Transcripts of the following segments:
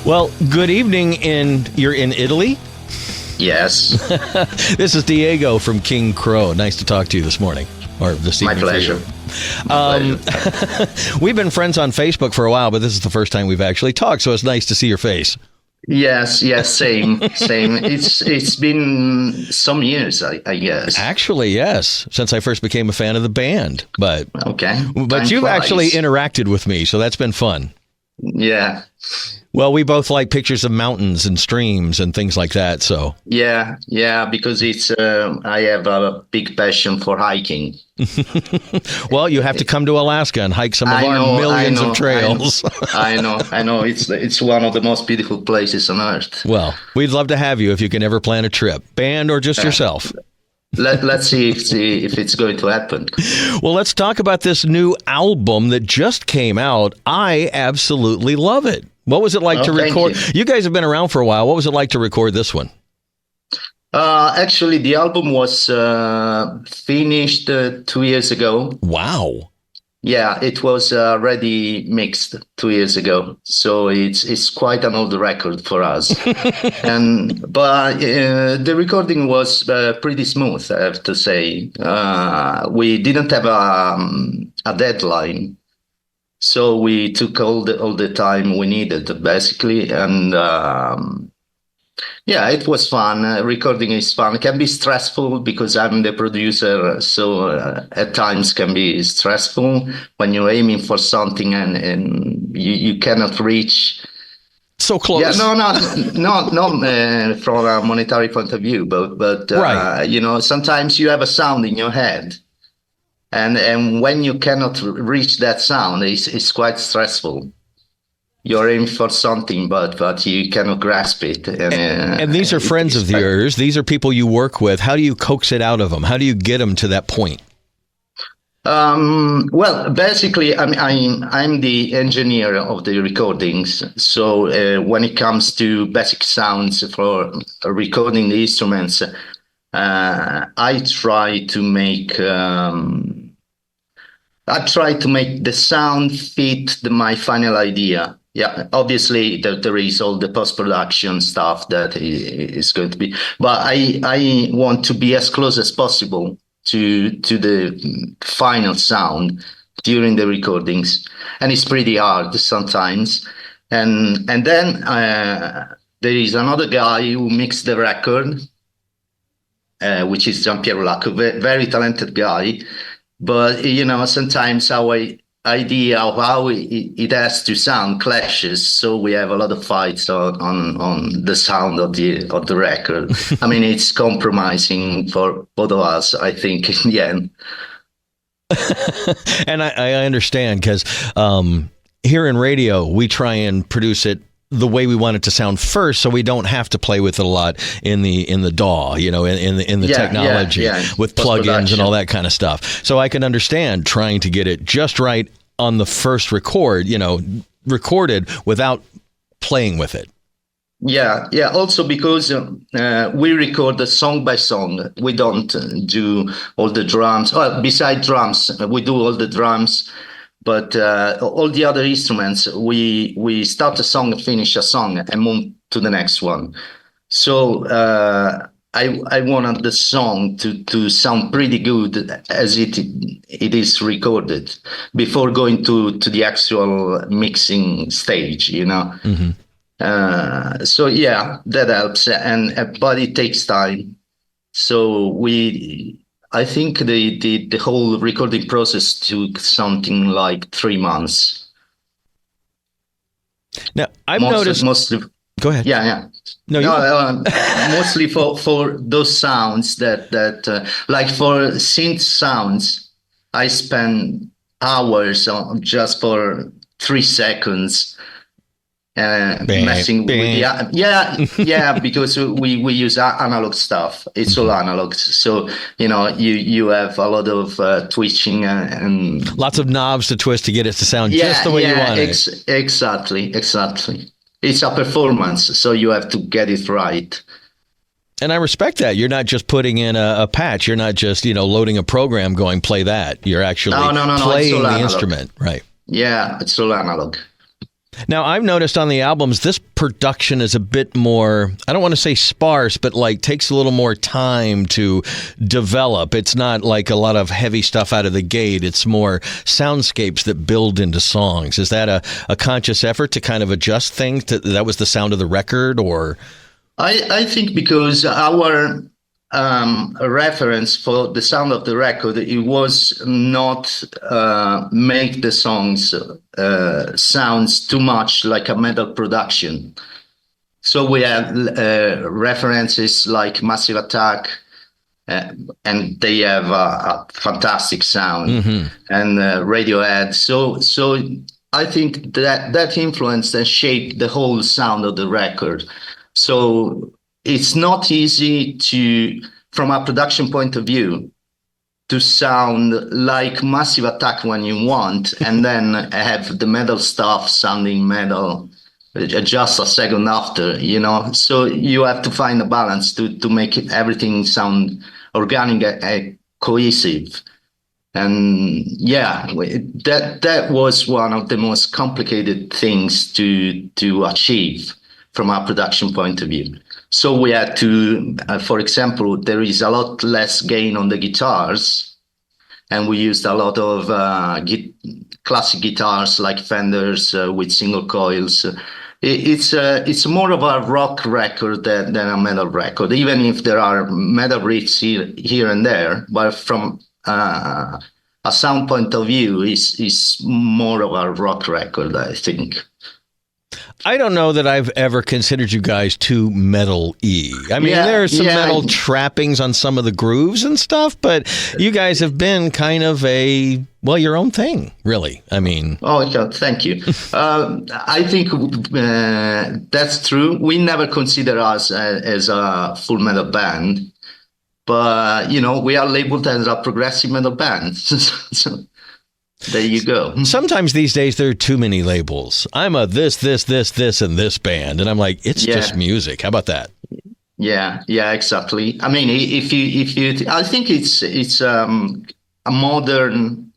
Well, good evening. You're in Italy? Yes. This is Diego from Kingcrow. Nice to talk to you this morning. Or this evening. My pleasure. We've been friends on Facebook for a while, but this is the first time we've actually talked, so it's nice to see your face. Yes, same. It's been some years, I guess. Actually, yes, since I first became a fan of the band. But Time you've flies. actually interacted with me, so that's been fun. Yeah. Well, we both like pictures of mountains and streams and things like that, so. Yeah, because I have a big passion for hiking. Well, you have to come to Alaska and hike some of our millions of trails. I know. It's one of the most beautiful places on earth. Well, we'd love to have you if you can ever plan a trip, band or just yourself. Let's see if it's going to happen. Well, let's talk about this new album that just came out. I absolutely love it. What was it like to record? You guys have been around for a while. What was it like to record this one? Actually, the album was finished 2 years ago. Wow. Yeah, it was already mixed 2 years ago, so it's quite an old record for us. But the recording was pretty smooth, I have to say. We didn't have a deadline, so we took all the time we needed, basically, and. Yeah, it was fun. Recording is fun. It can be stressful because I'm the producer, so at times can be stressful when you're aiming for something and you cannot reach. So close. Yeah, not from a monetary point of view, but right. Sometimes you have a sound in your head, and when you cannot reach that sound, it's quite stressful. You're aiming for something, but you cannot grasp it. And these are friends of yours. These are people you work with. How do you coax it out of them? How do you get them to that point? Well, basically, I'm the engineer of the recordings. So when it comes to basic sounds for recording the instruments, I try to make the sound fit my final idea. Yeah, obviously there is all the post-production stuff that is going to be, but I want to be as close as possible to the final sound during the recordings, and it's pretty hard sometimes. And then there is another guy who mixed the record, which is Jean-Pierre Lac, a very talented guy. But sometimes our idea of how it has to sound clashes, so we have a lot of fights on the sound of the record. I mean, it's compromising for both of us, I think, in the end. And I understand, because here in radio, we try and produce it the way we want it to sound first, so we don't have to play with it a lot in the DAW, in the technology with plugins and all that kind of stuff. So I can understand trying to get it just right on the first record, recorded without playing with it. Yeah. Also because we record song by song. We don't do all the drums. Well, beside drums, we do all the drums. But all the other instruments, we start a song, finish a song, and move to the next one. So I wanted the song to sound pretty good as it is recorded before going to the actual mixing stage, Mm-hmm. So yeah, that helps, but it takes time. So I think the whole recording process took something like 3 months. Now, I've noticed... Mostly, go ahead. Yeah. Mostly for those sounds that like for synth sounds, I spend hours just for 3 seconds. Messing with because we use analog stuff. It's all analog, so you have a lot of twitching and lots of knobs to twist to get it to sound just the way you want it. Exactly. It's a performance, so you have to get it right. And I respect that. You're not just putting in a patch. You're not just loading a program going play that. You're actually playing the instrument, right? Yeah, it's all analog. Now, I've noticed on the albums, this production is a bit more, I don't want to say sparse, but like takes a little more time to develop. It's not like a lot of heavy stuff out of the gate. It's more soundscapes that build into songs. Is that a conscious effort to kind of adjust things? That was the sound of the record, or? I think because our reference for the sound of the record, it was not make the songs sounds too much like a metal production. So we have references like Massive Attack, and they have a fantastic sound, and Radiohead. So I think that influenced and shaped the whole sound of the record. So it's not easy to, from a production point of view, to sound like Massive Attack when you want, and then have the metal stuff sounding metal just a second after, you know. So you have to find a balance to make everything sound organic and cohesive. And yeah, that was one of the most complicated things to achieve from a production point of view. So we had to, for example, there is a lot less gain on the guitars, and we used a lot of classic guitars like Fenders with single coils. It's more of a rock record than a metal record, even if there are metal riffs here and there. But from a sound point of view, is more of a rock record, I think. I don't know that I've ever considered you guys too metal-y. I mean, there are some metal trappings on some of the grooves and stuff, but you guys have been kind of your own thing, really. I mean... Oh, thank you. I think that's true. We never consider us as a full metal band, but, you know, we are labeled as a progressive metal band. So there you go. Sometimes these days there are too many labels. I'm a this, and this band. And I'm like, it's just music. How about that? Yeah, exactly. I mean, if you, I think it's a modern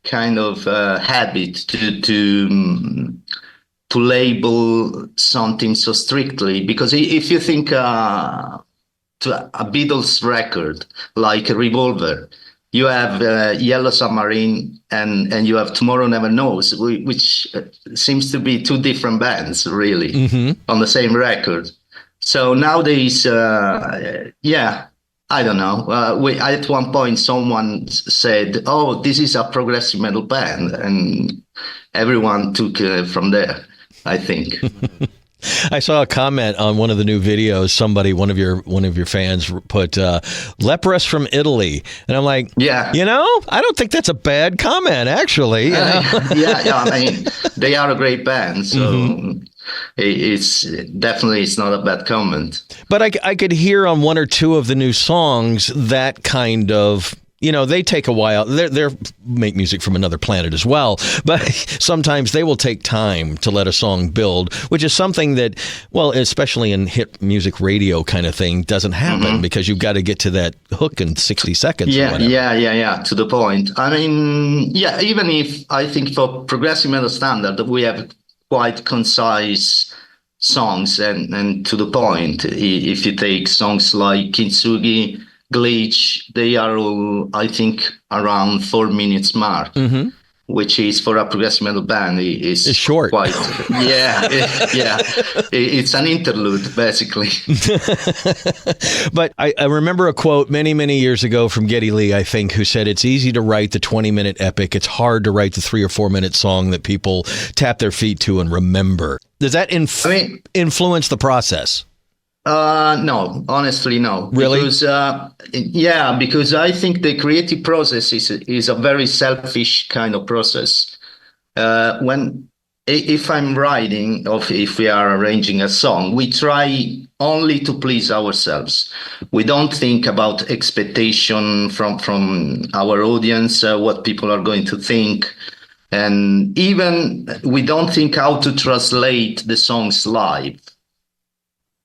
kind of habit to label something so strictly, because if you think to a Beatles record like Revolver, you have Yellow Submarine and you have Tomorrow Never Knows, which seems to be two different bands, really, on the same record. So nowadays, I don't know. At one point, someone said, "Oh, this is a progressive metal band," and everyone took from there, I think. I saw a comment on one of the new videos. Somebody, one of your fans, put "leprous from Italy," and I'm like, you know, I don't think that's a bad comment, actually. You know? I mean, they are a great band, so it's not a bad comment. But I could hear on one or two of the new songs that kind of. You know, they take a while. They make music from another planet as well, but sometimes they will take time to let a song build, which is something that, well, especially in hit music radio kind of thing, doesn't happen because you've got to get to that hook in 60 seconds. Yeah, to the point. I mean, even if I think for progressive metal standard, we have quite concise songs and to the point. If you take songs like Kintsugi, Glitch, they are all, I think, around 4 minutes mark, which is for a progressive metal band is it's short. Quite, it's an interlude basically. But I remember a quote many years ago from Geddy Lee, I think, who said it's easy to write the 20-minute epic. It's hard to write the 3 or 4 minute song that people tap their feet to and remember. Does that influence the process? No, honestly, no. Really? Because I think the creative process is a very selfish kind of process. If I'm writing or if we are arranging a song, we try only to please ourselves. We don't think about expectation from our audience, what people are going to think. And even we don't think how to translate the songs live.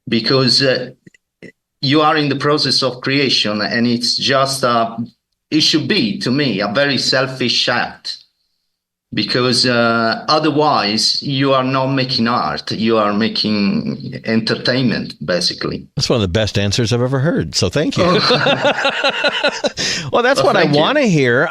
Because you are in the process of creation, and it's just it should be, to me, a very selfish act because otherwise you are not making art, you are making entertainment, basically. That's one of the best answers I've ever heard, so thank you. Well, that's what I want to hear.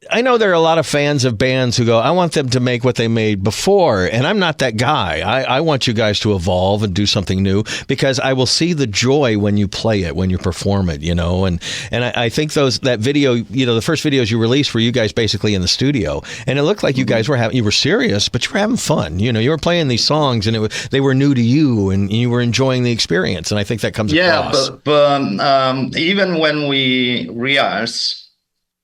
I know there are a lot of fans of bands who go, I want them to make what they made before, and I'm not that guy. I want you guys to evolve and do something new, because I will see the joy when you play it, when you perform it, and I think that video, the first videos you released were you guys basically in the studio, and it looked like you guys you were serious, but you were having fun. You were playing these songs, and they were new to you, and you were enjoying the experience, and I think that comes across. Yeah, but even when we rehearse,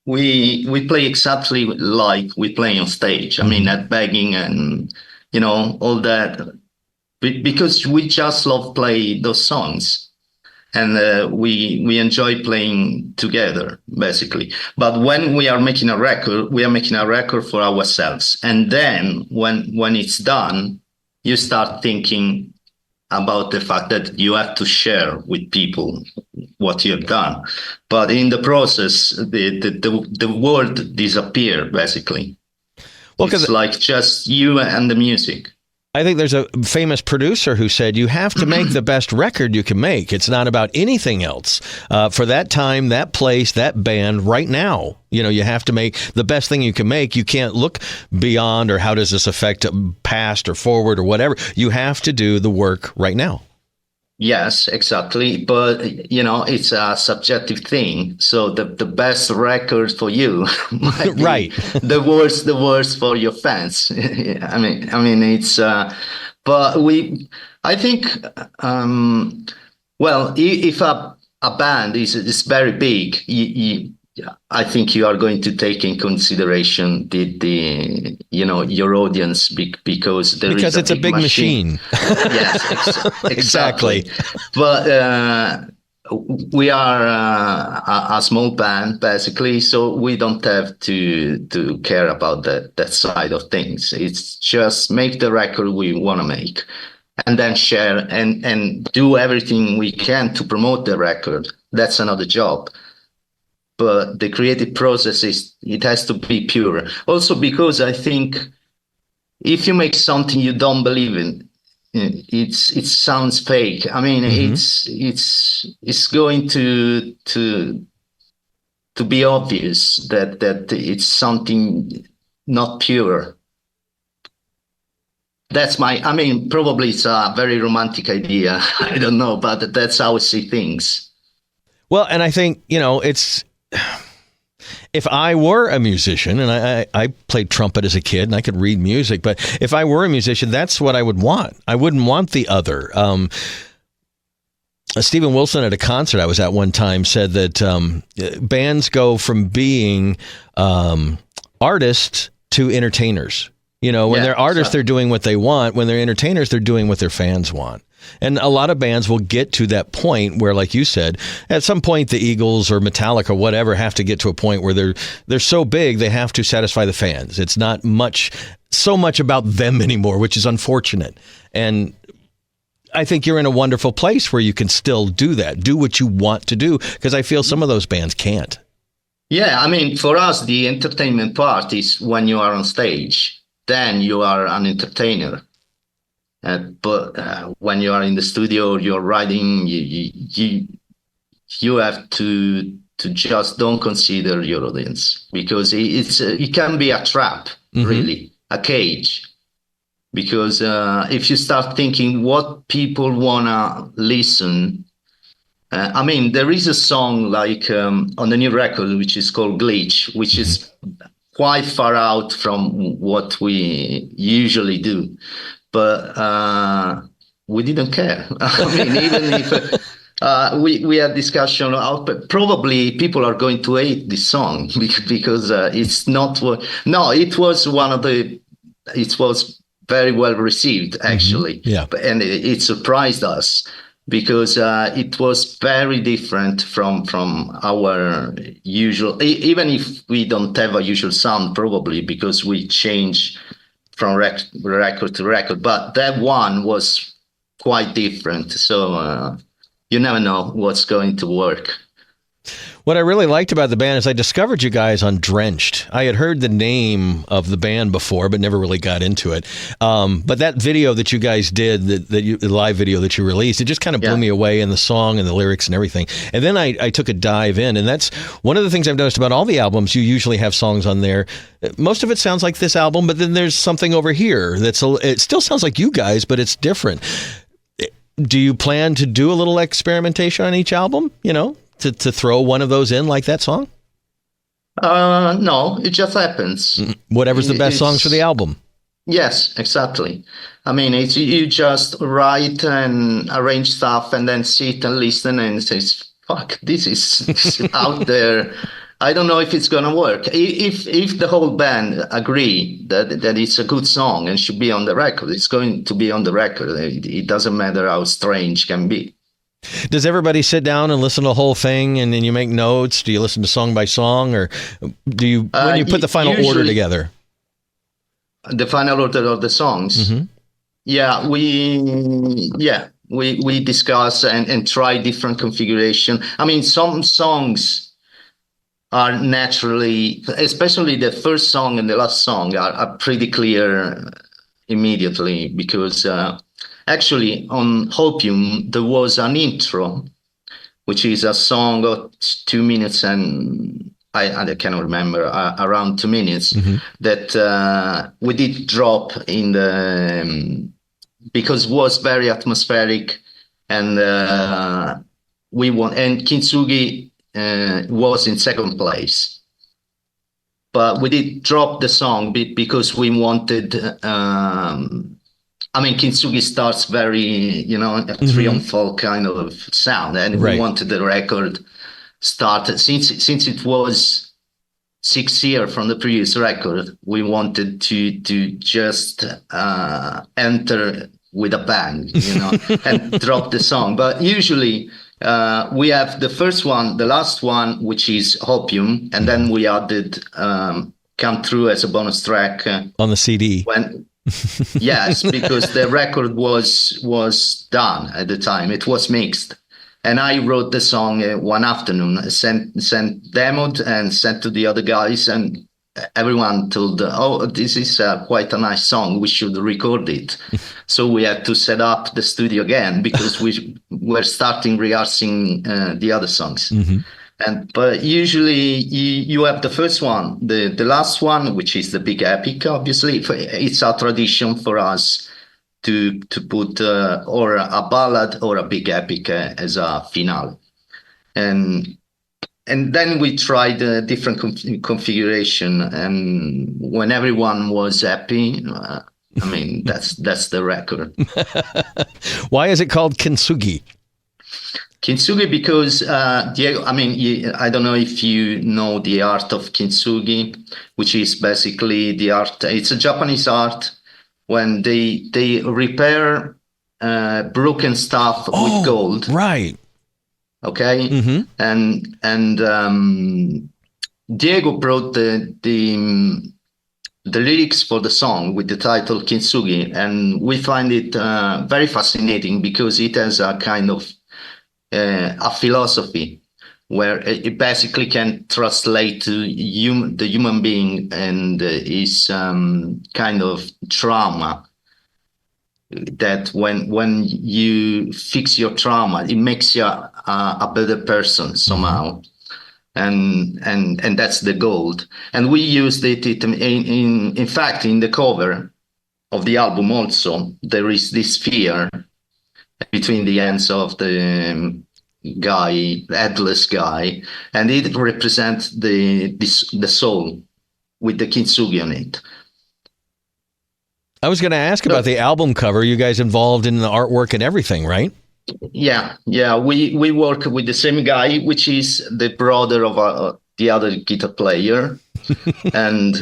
we play exactly like we play on stage. I mean, that begging and all that, because we just love play those songs, and we enjoy playing together, basically. But when we are making a record, we are making a record for ourselves, and then when it's done, you start thinking about the fact that you have to share with people what you have done. But in the process, the world disappears, basically. Well, it's like just you and the music. I think there's a famous producer who said you have to make the best record you can make. It's not about anything else. For that time, that place, that band, right now, you have to make the best thing you can make. You can't look beyond, or how does this affect past or forward or whatever. You have to do the work right now. Yes, exactly. But, it's a subjective thing. So the best record for you might be right. the worst for your fans. I mean, it's, but I think, well, if a band is very big, I think you are going to take in consideration the your audience, because it's a big machine. Yes, exactly. But we are a small band, basically, so we don't have to care about that side of things. It's just make the record we want to make, and then share and do everything we can to promote the record. That's another job. But the creative process it has to be pure. Also, because I think if you make something you don't believe in, it sounds fake. I mean, it's going to be obvious that it's something not pure. That's probably it's a very romantic idea. I don't know, but that's how I see things. Well, and I think, it's, if I were a musician, and I played trumpet as a kid and I could read music, but if I were a musician, that's what I would want. I wouldn't want the other. Stephen Wilson at a concert I was at one time said that bands go from being artists to entertainers. When they're artists, they're doing what they want. When they're entertainers, they're doing what their fans want. And a lot of bands will get to that point where, like you said, at some point the Eagles or Metallica or whatever have to get to a point where they're so big they have to satisfy the fans. It's not so much about them anymore, which is unfortunate. And I think you're in a wonderful place where you can still do that, do what you want to do, because I feel some of those bands can't. Yeah, for us, the entertainment part is when you are on stage, then you are an entertainer. But when you are in the studio, you're writing, you have to just don't consider your audience, because it can be a trap, really, a cage. Because if you start thinking what people wanna listen, there is a song like on the new record which is called Glitch, which is quite far out from what we usually do. But we didn't care. Even if we had discussion, probably people are going to hate this song because it's not what. No, it was it was very well received, actually. Yeah. And it surprised us because it was very different from our usual. Even if we don't have a usual sound, probably because we change from record to record, but that one was quite different. So you never know what's going to work. What I really liked about the band is I discovered you guys on Drenched. I had heard the name of the band before, but never really got into it. But that video that you guys did, the live video that you released, it just kind of blew me away in the song and the lyrics and everything. And then I took a dive in, and that's one of the things I've noticed about all the albums. You usually have songs on there. Most of it sounds like this album, but then there's something over here it still sounds like you guys, but it's different. Do you plan to do a little experimentation on each album, to throw one of those in like that song? No, it just happens. Whatever's the best songs for the album. Yes, exactly. I mean, it's you just write and arrange stuff and then sit and listen and say, fuck, this is out there. I don't know if it's going to work. If the whole band agree that it's a good song and should be on the record, it's going to be on the record. It doesn't matter how strange it can be. Does everybody sit down and listen to the whole thing and then you make notes? Do you listen to song by song, or do you when you put the final order together? The final order of the songs? Mm-hmm. Yeah, we discuss and try different configuration. I mean, some songs are naturally, especially the first song and the last song are pretty clear immediately, because actually on Hopium there was an intro, which is a song of 2 minutes and I cannot remember, around 2 minutes, mm-hmm. that we did drop in the, because it was very atmospheric, and we won, and Kintsugi was in second place. But we did drop the song because we wanted, Kintsugi starts very, mm-hmm. triumphal kind of sound, and we wanted the record started, since it was 6 years from the previous record, we wanted to just enter with a bang, and drop the song. But usually we have the first one, the last one, which is Hopium, and then we added Come Through as a bonus track on the CD. Yes, because the record was done at the time. It was mixed. And I wrote the song one afternoon, sent demoed and sent to the other guys, and everyone told, this is quite a nice song, we should record it. So we had to set up the studio again, because we were starting rehearsing the other songs. Mm-hmm. But usually you have the first one, the last one, which is the big epic, obviously. It's a tradition for us to put or a ballad or a big epic as a finale. And then we tried a different configuration, and when everyone was happy, that's the record. Why is it called Kintsugi? Kintsugi because Diego, I don't know if you know the art of Kintsugi, which is basically the art. It's a Japanese art when they repair broken stuff with gold. Right. Okay. Mm-hmm. And Diego brought the lyrics for the song with the title Kintsugi, and we find it very fascinating, because it has a kind of a philosophy where it basically can translate to the human being and his kind of trauma. That when you fix your trauma, it makes you a better person somehow, and that's the gold. And we used it in fact in the cover of the album. Also, there is this sphere between the ends of the headless guy, and it represents the soul with the kintsugi on it. I was going to ask about the album cover. You guys involved in the artwork and everything, right? Yeah. We work with the same guy, which is the brother of the other guitar player, and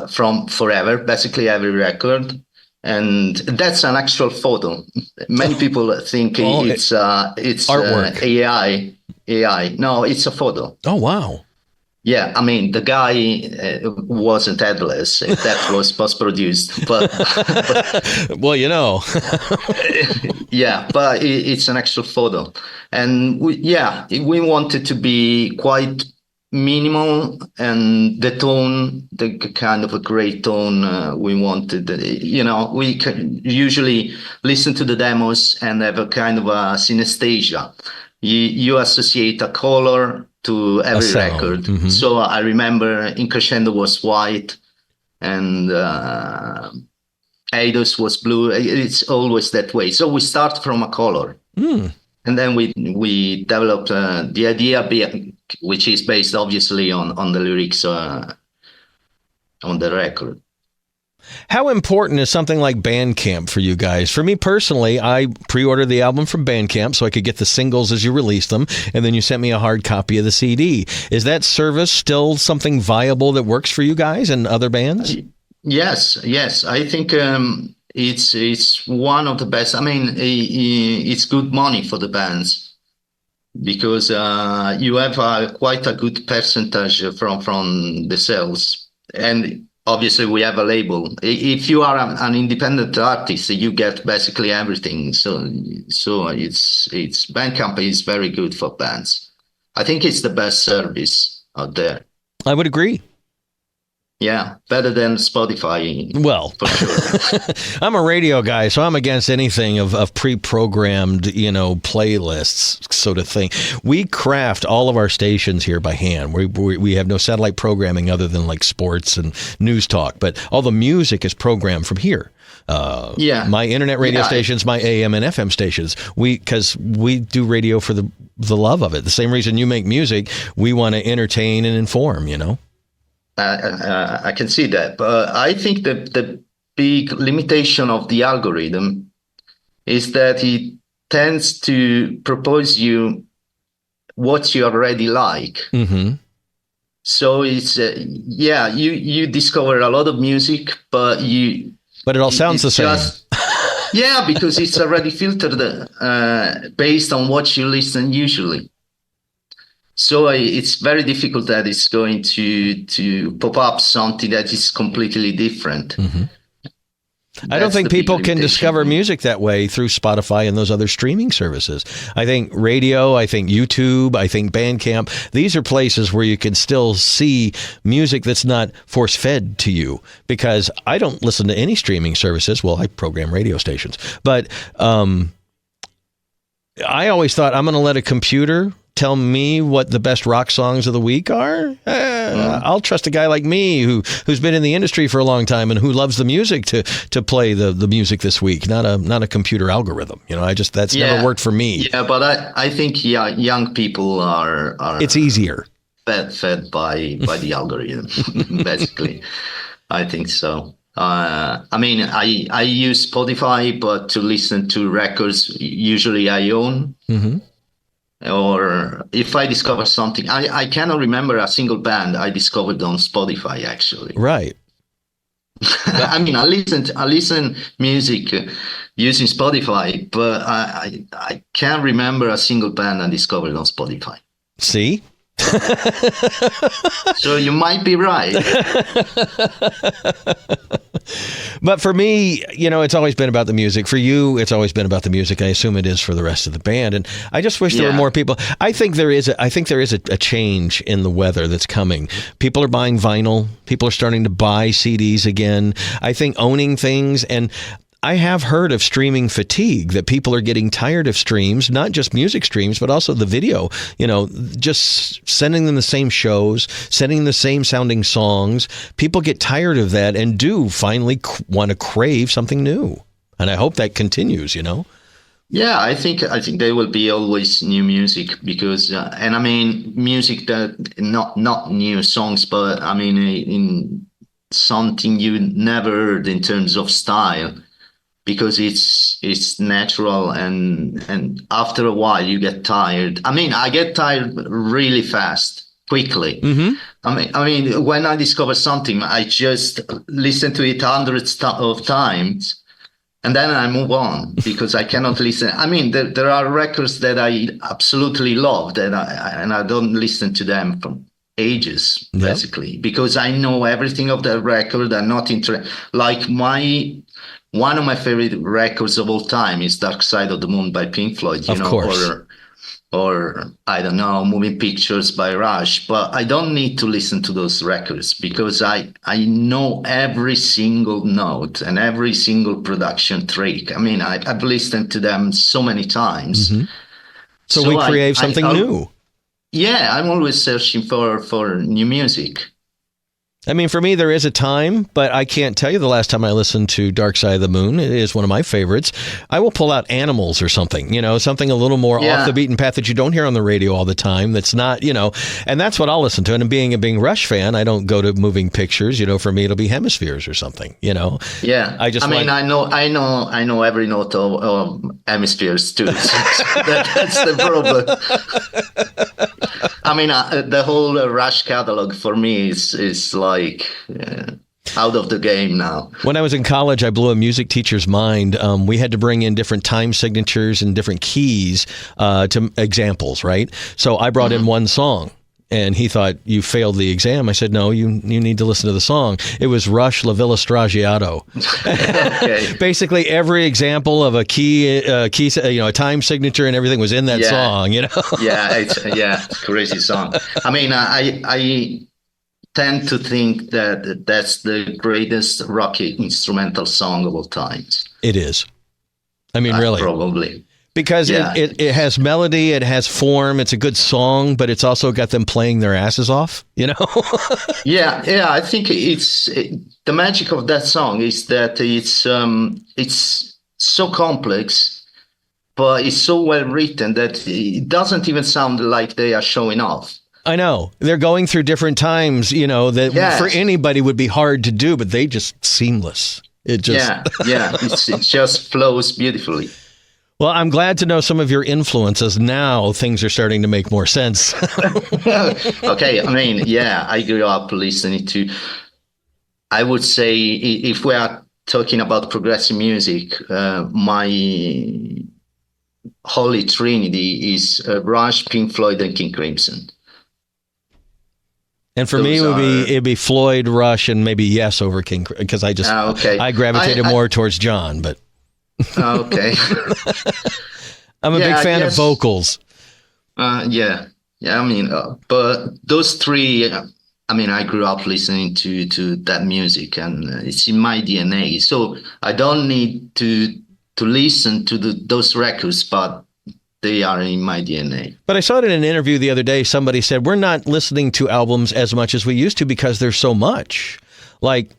from forever, basically every record. And that's an actual photo. Many people think it's artwork. AI. No, it's a photo. Oh, wow. Yeah, I mean, the guy wasn't headless. That was post-produced, but Well, yeah, but it's an actual photo, and we wanted to be quite minimal, and the tone, the kind of a gray tone we wanted. We can usually listen to the demos and have a kind of a synesthesia. You associate a color to every record. Mm-hmm. So I remember In Crescendo was white, and Eidos was blue. It's always that way. So we start from a color. And then we developed the idea, which is based obviously on the lyrics on the record. How important is something like Bandcamp for you guys? For me personally, I pre-ordered the album from Bandcamp so I could get the singles as you released them, and then you sent me a hard copy of the CD. Is that service still something viable that works for you guys and other bands? Yes. I think it's one of the best. I mean, it's good money for the bands because you have quite a good percentage from the sales, and obviously we have a label. If you are an independent artist, you get basically everything. So it's Bandcamp is very good for bands. I think it's the best service out there. I would agree. Yeah, better than Spotify. Well, for sure. I'm a radio guy, so I'm against anything of pre-programmed, playlists sort of thing. We craft all of our stations here by hand. We have no satellite programming other than like sports and news talk, but all the music is programmed from here. My internet radio stations, my AM and FM stations. Because we do radio for the love of it. The same reason you make music, we want to entertain and inform. I can see that, but I think the big limitation of the algorithm is that it tends to propose you what you already like. Mm-hmm. So it's you discover a lot of music, but it all sounds the same. Yeah, because it's already filtered based on what you listen usually. So it's very difficult that it's going to pop up something that is completely different. Mm-hmm. I don't think people can discover music that way through Spotify and those other streaming services. I think radio, I think YouTube, I think Bandcamp. These are places where you can still see music that's not force-fed to you, because I don't listen to any streaming services. Well, I program radio stations. But I always thought I'm going to let a computer tell me what the best rock songs of the week are. I'll trust a guy like me who's been in the industry for a long time and who loves the music to play the music this week, not a computer algorithm. That's never worked for me. Yeah, but I think young people are it's easier fed by the algorithm. Basically, I think so. I mean, I use Spotify, but to listen to records usually I own. Mm-hmm. Or if I discover something, I cannot remember a single band I discovered on Spotify, actually. Right. I mean, I listen music using Spotify, but I can't remember a single band I discovered on Spotify. See? So you might be right. But for me, it's always been about the music. For you, it's always been about the music. I assume it is for the rest of the band. And I just wish there were more people. I think there is a change in the weather that's coming. People are buying vinyl. People are starting to buy CDs again. I think owning things, and I have heard of streaming fatigue, that people are getting tired of streams, not just music streams, but also the video, just sending them the same shows, sending the same sounding songs. People get tired of that and do finally want to crave something new. And I hope that continues, Yeah, I think there will be always new music because, and I mean, music that not new songs, but I mean, in something you never heard in terms of style. Because it's natural, and after a while you get tired. I mean, I get tired really fast, quickly. Mm-hmm. I mean, when I discover something, I just listen to it hundreds of times, and then I move on because I cannot listen. I mean, there are records that I absolutely love and I don't listen to them ages, basically, because I know everything of the record. I'm not like one of my favorite records of all time is Dark Side of the Moon by Pink Floyd, of course. Or I don't know, Moving Pictures by Rush, but I don't need to listen to those records because I know every single note and every single production trick. I mean, I've listened to them so many times. Mm-hmm. So we create something new. Yeah, I'm always searching for new music. I mean, for me, there is a time, but I can't tell you the last time I listened to Dark Side of the Moon. It is one of my favorites. I will pull out Animals or something, something a little more off the beaten path that you don't hear on the radio all the time. That's not, and that's what I'll listen to. And being a Rush fan, I don't go to Moving Pictures. For me, it'll be Hemispheres or something, Yeah. I know every note of Hemispheres too. That's the problem. I mean, the whole Rush catalog for me is like out of the game now. When I was in college, I blew a music teacher's mind. We had to bring in different time signatures and different keys to examples, right? So I brought in one song. And he thought, you failed the exam. I said, no, you need to listen to the song. It was Rush, La Villa Stragiato. Okay. Basically, every example of a key, a time signature and everything was in that song, Yeah, it's crazy song. I mean, I tend to think that that's the greatest rock instrumental song of all time. It is. I mean, really. Probably. Because it has melody, it has form, it's a good song, but it's also got them playing their asses off, Yeah, I think the magic of that song is that it's so complex, but it's so well written that it doesn't even sound like they are showing off. I know. They're going through different times, that for anybody would be hard to do, but they just seamless. It just it just flows beautifully. Well, I'm glad to know some of your influences. Now things are starting to make more sense. Okay. I mean, I grew up listening to, I would say, if we are talking about progressive music, my holy trinity is Rush, Pink Floyd, and King Crimson. And for me, it'd be Floyd, Rush, and maybe Yes over King, because I gravitated more towards John, but. Okay. I'm a big fan of vocals. I mean, but those three, I mean, I grew up listening to that music, and it's in my DNA. So I don't need to listen to those records, but they are in my DNA. But I saw it in an interview the other day. Somebody said, we're not listening to albums as much as we used to because there's so much. Like,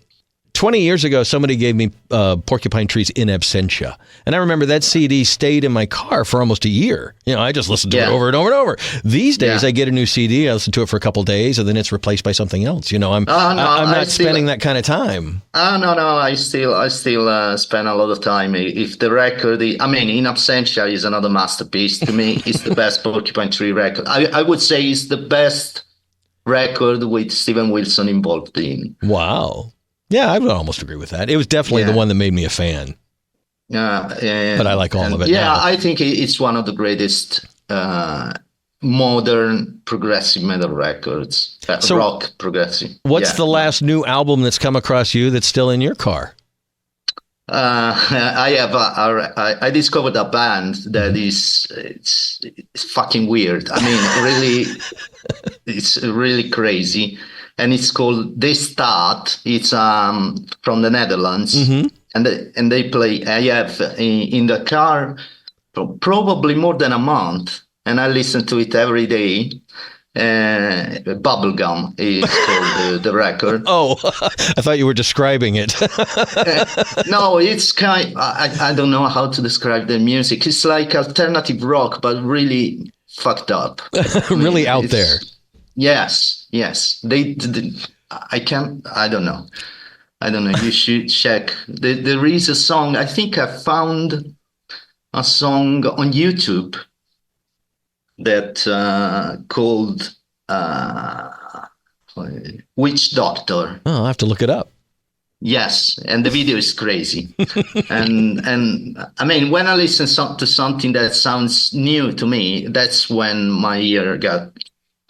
20 years ago, somebody gave me Porcupine Tree's In Absentia. And I remember that CD stayed in my car for almost a year. I just listened to it over and over and over. These days, I get a new CD, I listen to it for a couple of days, and then it's replaced by something else. I'm not spending that kind of time. No. I still spend a lot of time. If the record, In Absentia is another masterpiece. To me, it's the best Porcupine Tree record. I would say it's the best record with Steven Wilson involved in. Wow. Yeah, I would almost agree with that. It was definitely the one that made me a fan. But I like all of it now. I think it's one of the greatest modern progressive metal records. Rock progressive. What's the last new album that's come across you that's still in your car? I discovered a band that it's fucking weird. I mean, really, it's really crazy. And it's called They Start. It's from the Netherlands, and they play. I have in the car probably more than a month, and I listen to it every day. Bubblegum is called the record. Oh, I thought you were describing it. No, it's I don't know how to describe the music. It's like alternative rock, but really fucked up. Really out there. Yes. They I don't know. You should check. There is a song. I think I found a song on YouTube that called Witch Doctor. Oh, I'll have to look it up. Yes, and the video is crazy. and I mean, when I listen to something that sounds new to me, that's when my ear got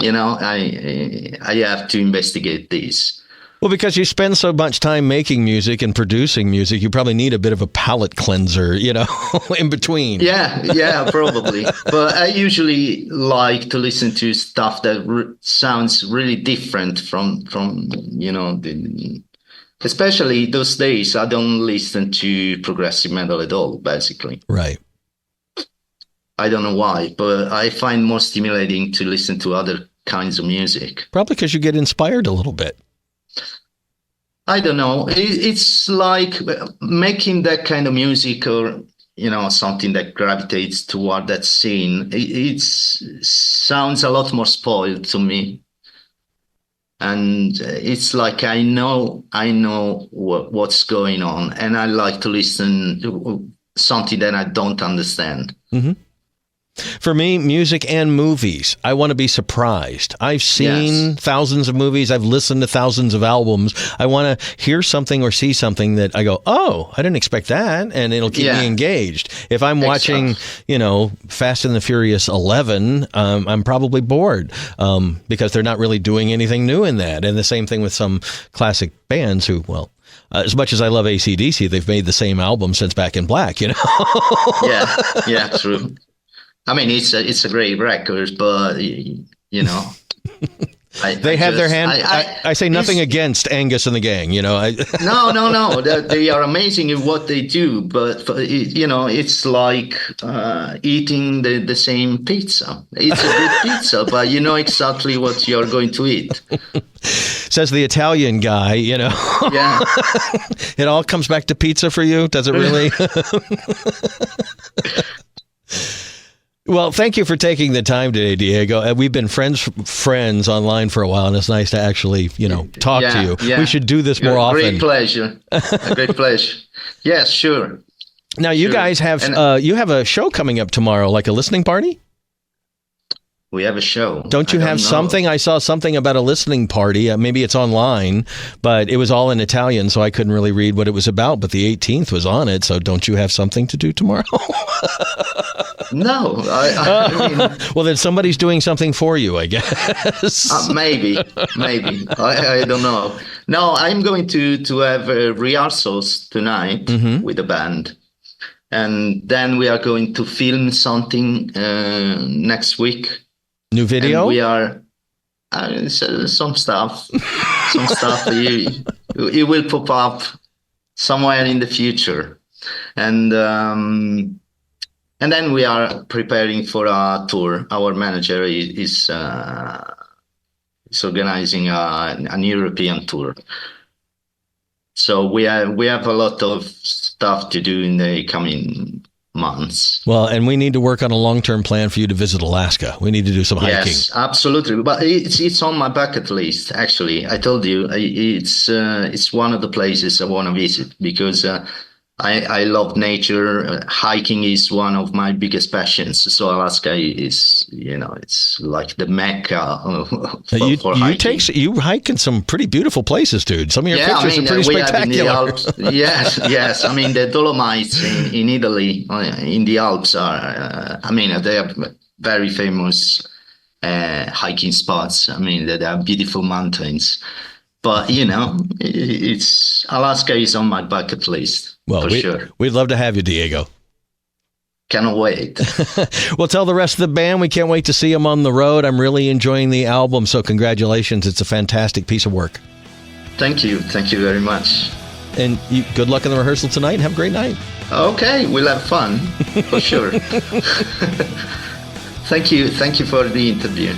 I have to investigate this. Well, because you spend so much time making music and producing music, you probably need a bit of a palate cleanser, in between. Yeah, probably. But I usually like to listen to stuff that sounds really different from especially those days. I don't listen to progressive metal at all, basically. Right. I don't know why, but I find more stimulating to listen to other kinds of music. Probably because you get inspired a little bit. I don't know. It's like making that kind of music, or something that gravitates toward that scene. It sounds a lot more spoiled to me, and it's like I know what's going on, and I like to listen to something that I don't understand. Mm-hmm. For me, music and movies. I want to be surprised. I've seen thousands of movies. I've listened to thousands of albums. I want to hear something or see something that I go, oh, I didn't expect that, and it'll keep me engaged. If I'm watching, Fast and the Furious 11, I'm probably bored because they're not really doing anything new in that. And the same thing with some classic bands who, as much as I love AC/DC, they've made the same album since Back in Black, Yeah, true. I mean, it's a great record, but they have their hand. I say nothing against Angus and the gang. No. They are amazing in what they do, but it's like eating the same pizza. It's a good pizza, but you know exactly what you're going to eat. Says the Italian guy. Yeah. It all comes back to pizza for you, does it really? Well, thank you for taking the time today, Diego. We've been friends online for a while, and it's nice to actually, talk to you. Yeah. We should do this more often. Great pleasure. A great pleasure. Yes, sure. Now, you guys have you have a show coming up tomorrow, like a listening party? We have a show. Don't you have something? I saw something about a listening party. Maybe it's online, but it was all in Italian, so I couldn't really read what it was about. But the 18th was on it, so don't you have something to do tomorrow? No. I mean, well, then somebody's doing something for you, I guess. Maybe. I don't know. No, I'm going to have rehearsals tonight with the band. And then we are going to film something next week. New video? And we are some stuff. It will pop up somewhere in the future, and then we are preparing for a tour. Our manager is organizing an European tour. So we have a lot of stuff to do in the coming months. Well, and we need to work on a long-term plan for you to visit Alaska. We need to do some hiking. Yes, absolutely. But it's on my bucket list, actually. I told you, it's one of the places I want to visit because I love nature. Hiking is one of my biggest passions. So Alaska is, it's like the mecca for hiking. You hike in some pretty beautiful places, dude. Some of your pictures are pretty spectacular. Yes. I mean, the Dolomites in Italy, in the Alps are, they are very famous hiking spots. I mean, they are beautiful mountains. But, it's Alaska is on my bucket list. Well, sure. We'd love to have you, Diego. Cannot wait. Well, tell the rest of the band we can't wait to see them on the road. I'm really enjoying the album, so congratulations. It's a fantastic piece of work. Thank you. Thank you very much. And good luck in the rehearsal tonight, and have a great night. Okay, we'll have fun, for sure. Thank you for the interview.